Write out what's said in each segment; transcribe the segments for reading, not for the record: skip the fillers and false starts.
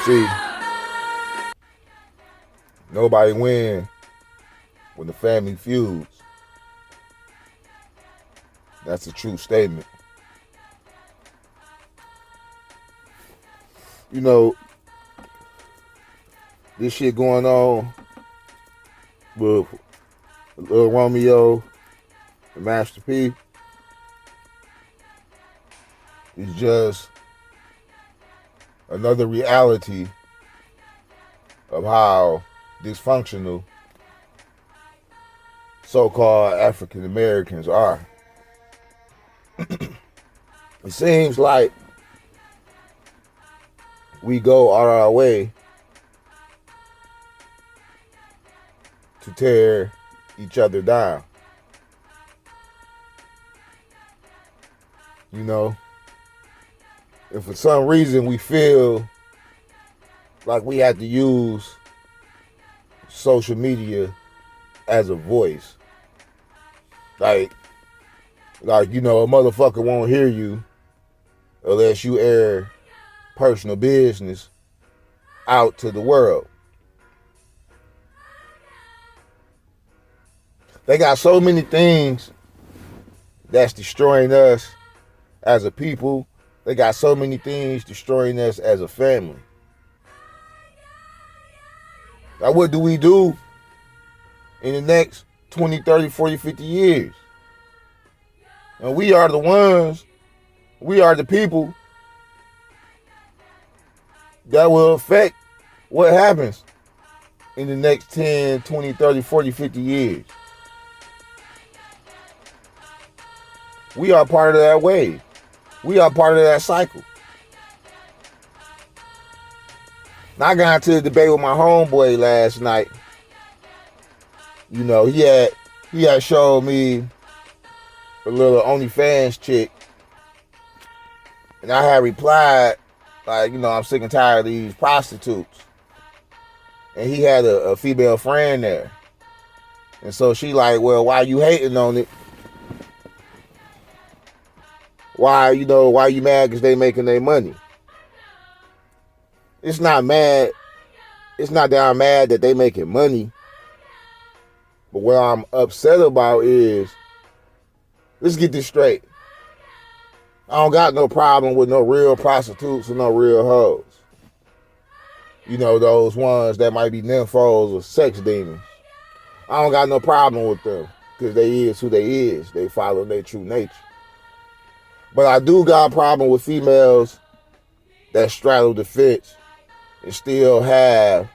See, nobody wins when the family feuds. That's a true statement. You know, this shit going on with Lil Romeo and Master P is just another reality of how dysfunctional so-called African Americans are. It seems like we go out our way to tear each other down. You know, if for some reason we feel like we have to use social media as a voice, like you know, a motherfucker won't hear you unless you air personal business out to the world. They got so many things that's destroying us as a people. They got so many things destroying us as a family. Now, what do we do in the next 20, 30, 40, 50 years? And we are the ones, we are the people that will affect what happens in the next 10, 20, 30, 40, 50 years. We are part of that wave. We are part of that cycle. Now, I got into a debate with my homeboy last night. You know, he had showed me a little OnlyFans chick. And I had replied, like, you know, I'm sick and tired of these prostitutes. And he had a female friend there. And so she like, well, why you hating on it? Why you mad because they making their money? It's not mad. It's not that I'm mad that they making money. But what I'm upset about is, let's get this straight. I don't got no problem with no real prostitutes or no real hoes. You know, those ones that might be nymphos or sex demons. I don't got no problem with them because they is who they is. They follow their true nature. But I do got a problem with females that straddle the fence and still have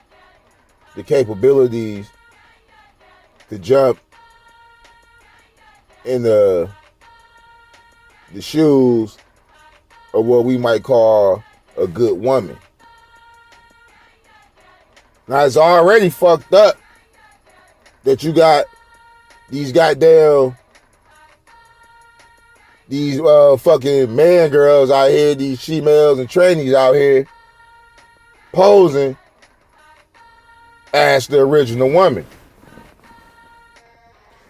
the capabilities to jump in the shoes of what we might call a good woman. Now, it's already fucked up that you got these fucking man girls out here, these she-males and trainees out here posing as the original woman.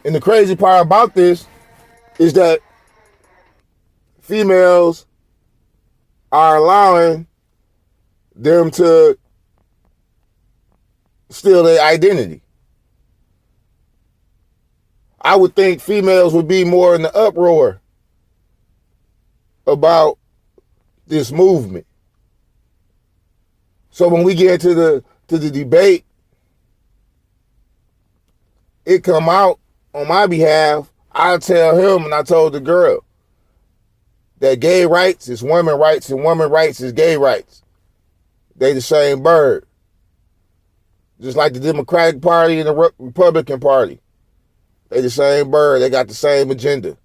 And the crazy part about this is that females are allowing them to steal their identity. I would think females would be more in the uproar about this movement. So when we get to the debate, it come out on my behalf. I tell him, and I told the girl, that gay rights is women rights and women rights is gay rights. They the same bird. Just like the Democratic Party and the Republican Party. They the same bird. They got the same agenda.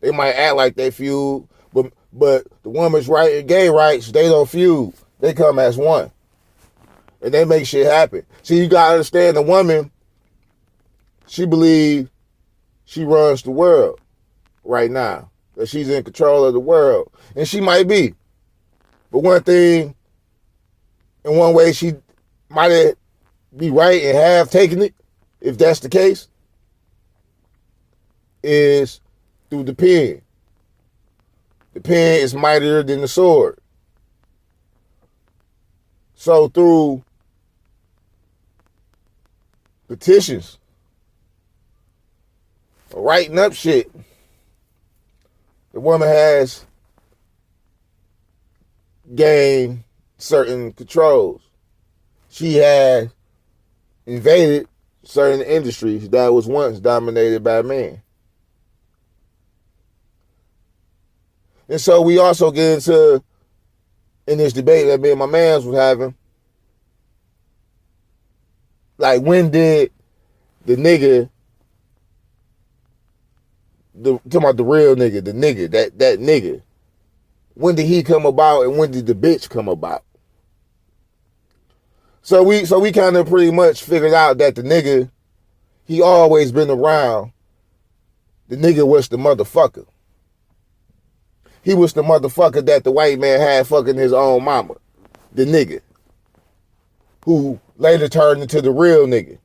They might act like they feud, but the women's right and gay rights, they don't feud. They come as one. And they make shit happen. See, you gotta understand, the woman, she believes she runs the world right now. That she's in control of the world. And she might be. But one thing, in one way, she might be right and have taken it, if that's the case, is through the pen. The pen is mightier than the sword. So through petitions, writing up shit, the woman has gained certain controls. She has invaded certain industries that was once dominated by men. And so we also get into, in this debate that me and my mans was having, like, when did the nigga, talking about the real nigga, the nigga, that nigga, when did he come about and when did the bitch come about? So we kind of pretty much figured out that the nigga, he always been around. The nigga was the motherfucker. He was the motherfucker that the white man had fucking his own mama. The nigga. Who later turned into the real nigga.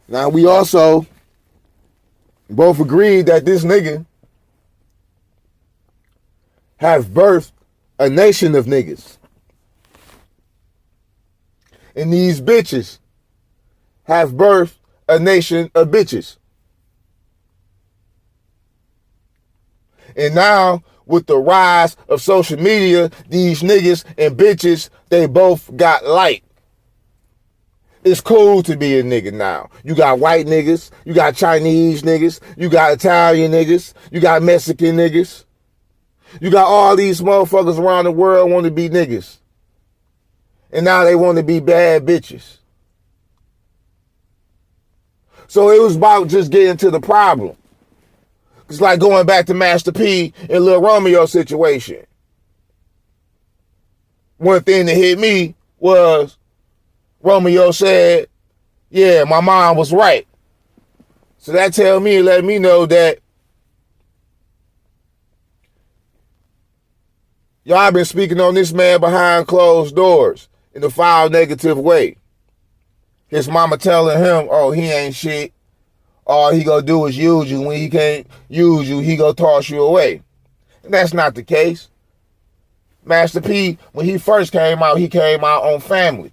Now we also both agreed that this nigga have birthed a nation of niggas. And these bitches have birthed a nation of bitches. And now, with the rise of social media, these niggas and bitches, they both got light. It's cool to be a nigga now. You got white niggas, you got Chinese niggas, you got Italian niggas, you got Mexican niggas. You got all these motherfuckers around the world want to be niggas. And now they want to be bad bitches. So it was about just getting to the problem. It's like going back to Master P and Lil Romeo situation. One thing that hit me was Romeo said, yeah, my mom was right. So that let me know that y'all been speaking on this man behind closed doors in a foul negative way. His mama telling him, oh, he ain't shit. All he gonna do is use you. When he can't use you, he gonna toss you away. And that's not the case. Master P, when he first came out, he came out on family.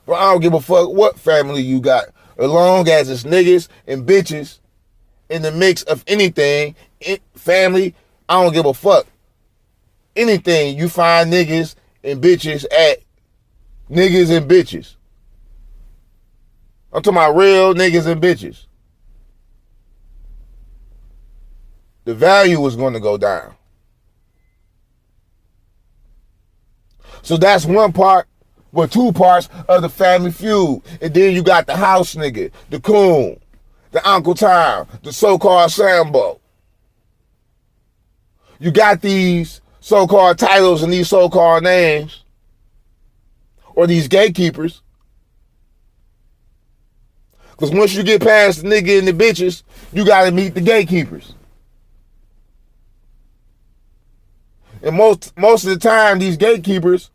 But I don't give a fuck what family you got. As long as it's niggas and bitches in the mix of anything, family, I don't give a fuck. Anything you find niggas and bitches at, niggas and bitches. I'm talking about real niggas and bitches. The value was going to go down. So that's one part, well, two parts of the family feud. And then you got the house nigga, the coon, the Uncle Tom, the so-called Sambo. You got these so-called titles and these so-called names, or these gatekeepers. Because once you get past the nigga and the bitches, you got to meet the gatekeepers. And most of the time, these gatekeepers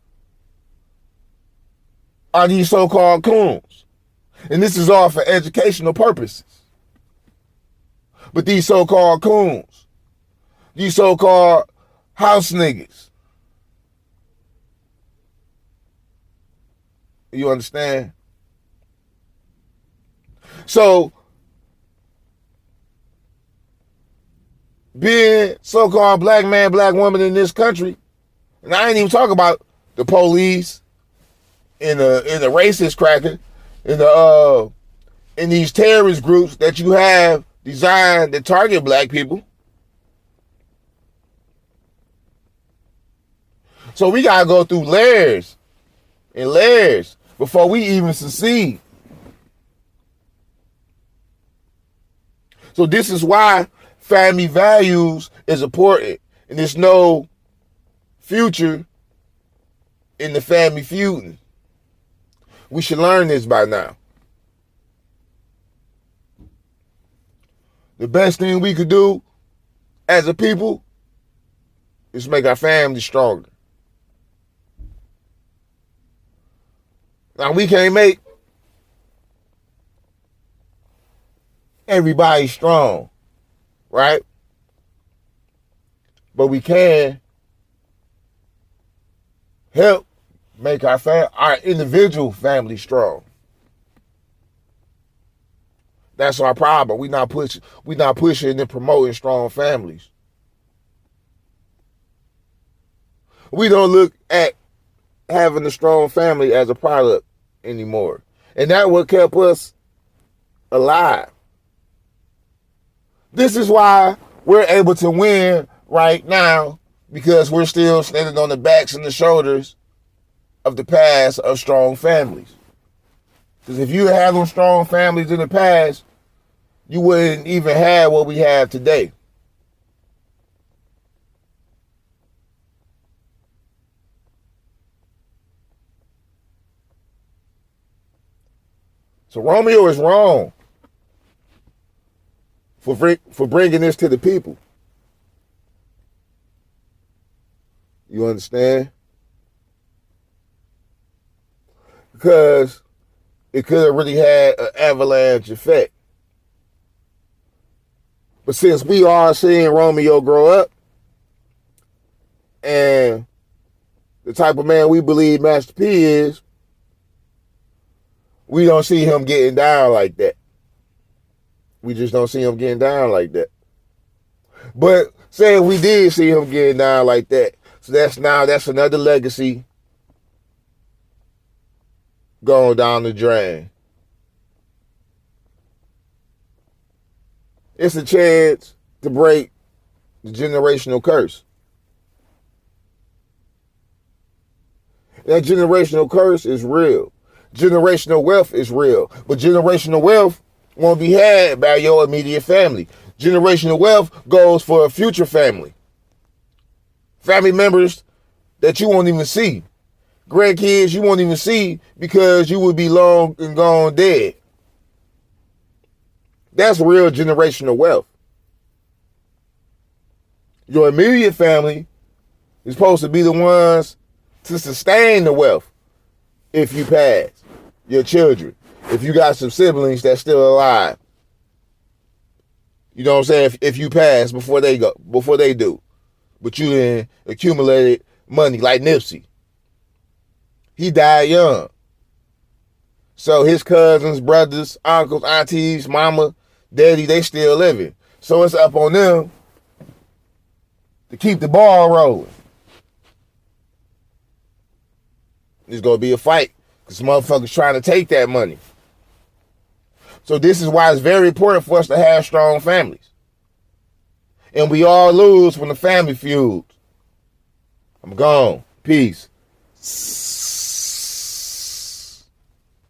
are these so-called coons. And this is all for educational purposes. But these so-called coons, these so-called house niggas, you understand? So, being so-called black man, black woman in this country, and I ain't even talking about the police in the racist cracker, in these terrorist groups that you have designed to target black people. So we gotta go through layers and layers before we even succeed. So this is why family values is important. And there's no future in the family feuding. We should learn this by now. The best thing we could do as a people is make our family stronger. Now we can't make everybody strong, right? But we can help make our individual family strong. That's our problem. We not pushing and promoting strong families. We don't look at having a strong family as a product anymore. And that's what kept us alive. This is why we're able to win right now, because we're still standing on the backs and the shoulders of the past of strong families. Because if you had those strong families in the past, you wouldn't even have what we have today. So Romeo is wrong for bringing this to the people. You understand? Because it could have really had an avalanche effect. But since we are seeing Romeo grow up, and the type of man we believe Master P is, we don't see him getting down like that. We just don't see him getting down like that. But say if we did see him getting down like that, so that's another legacy going down the drain. It's a chance to break the generational curse. That generational curse is real. Generational wealth is real. But generational wealth won't be had by your immediate family. Generational wealth goes for a future family. Family members that you won't even see. Grandkids you won't even see because you would be long and gone dead. That's real generational wealth. Your immediate family is supposed to be the ones to sustain the wealth if you pass. Your children. If you got some siblings that's still alive. You know what I'm saying? If you pass before they do. But you then accumulated money like Nipsey. He died young. So his cousins, brothers, uncles, aunties, mama, daddy, they still living. So it's up on them to keep the ball rolling. There's going to be a fight because motherfuckers trying to take that money. So this is why it's very important for us to have strong families. And we all lose when the family feuds. I'm gone. Peace.